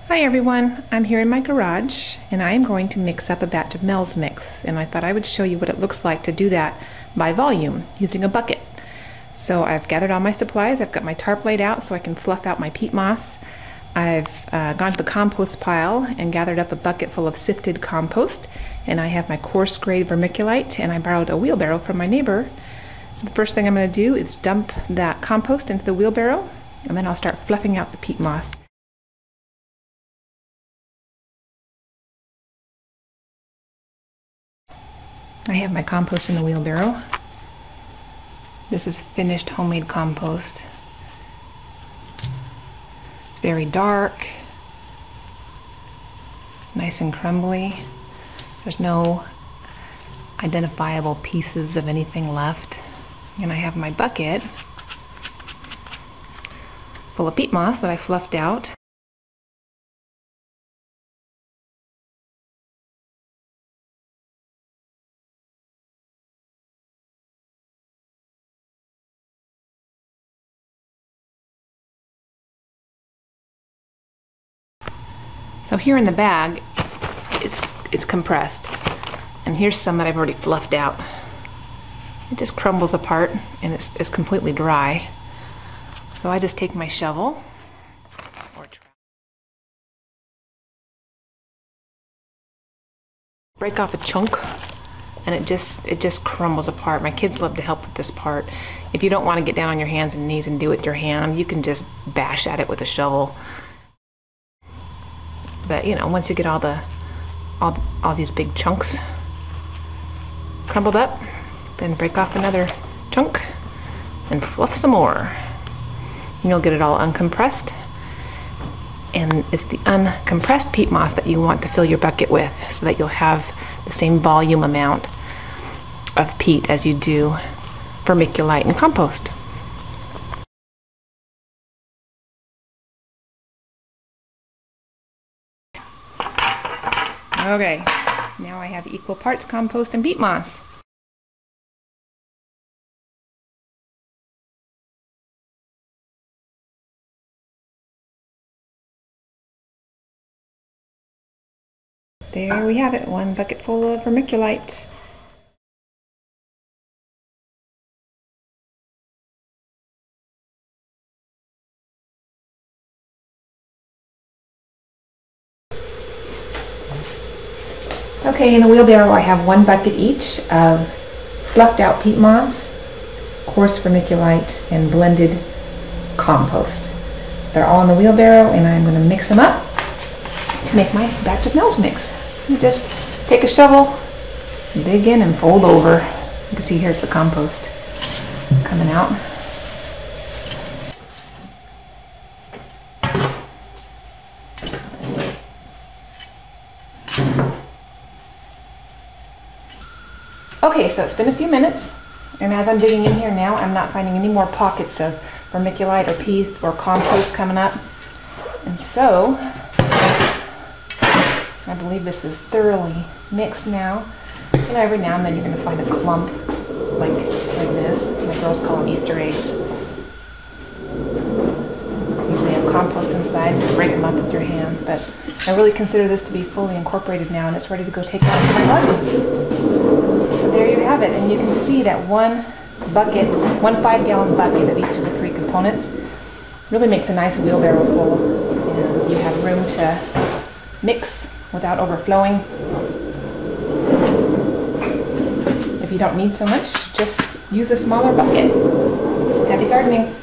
Hi everyone, I'm here in my garage and I'm going to mix up a batch of Mel's mix, and I thought I would show you what it looks like to do that by volume using a bucket. So I've gathered all my supplies. I've got my tarp laid out so I can fluff out my peat moss. I've gone to the compost pile and gathered up a bucket full of sifted compost, and I have my coarse grade vermiculite, and I borrowed a wheelbarrow from my neighbor. So the first thing I'm going to do is dump that compost into the wheelbarrow, and then I'll start fluffing out the peat moss. I have my compost in the wheelbarrow. This is finished homemade compost. It's very dark, nice and crumbly. There's no identifiable pieces of anything left. And I have my bucket full of peat moss that I fluffed out. So here in the bag, it's compressed, and here's some that I've already fluffed out. It just crumbles apart, and it's completely dry. So I just take my shovel, break off a chunk, and it just crumbles apart. My kids love to help with this part. If you don't want to get down on your hands and knees and do it with your hand, you can just bash at it with a shovel. But you know, once you get all these big chunks crumbled up, then break off another chunk and fluff some more. And you'll get it all uncompressed. And it's the uncompressed peat moss that you want to fill your bucket with, so that you'll have the same volume amount of peat as you do vermiculite and compost. Okay, now I have equal parts compost and peat moss. There we have it, one bucket full of vermiculite. Okay, in the wheelbarrow I have one bucket each of fluffed out peat moss, coarse vermiculite, and blended compost. They're all in the wheelbarrow, and I'm going to mix them up to make my batch of Mel's mix. You just take a shovel, dig in, and fold over. You can see here's the compost coming out. Okay, so it's been a few minutes, and as I'm digging in here now, I'm not finding any more pockets of vermiculite or peat or compost coming up. And so, I believe this is thoroughly mixed now. You know, every now and then you're going to find a clump like this. My girls call them Easter eggs. Usually have compost inside, just break them up with your hands, but I really consider this to be fully incorporated now, and it's ready to go take out to my bucket. So there you have it, and you can see that one 5-gallon bucket of each of the three components really makes a nice wheelbarrow full, and you have room to mix without overflowing. If you don't need so much, just use a smaller bucket. Happy gardening!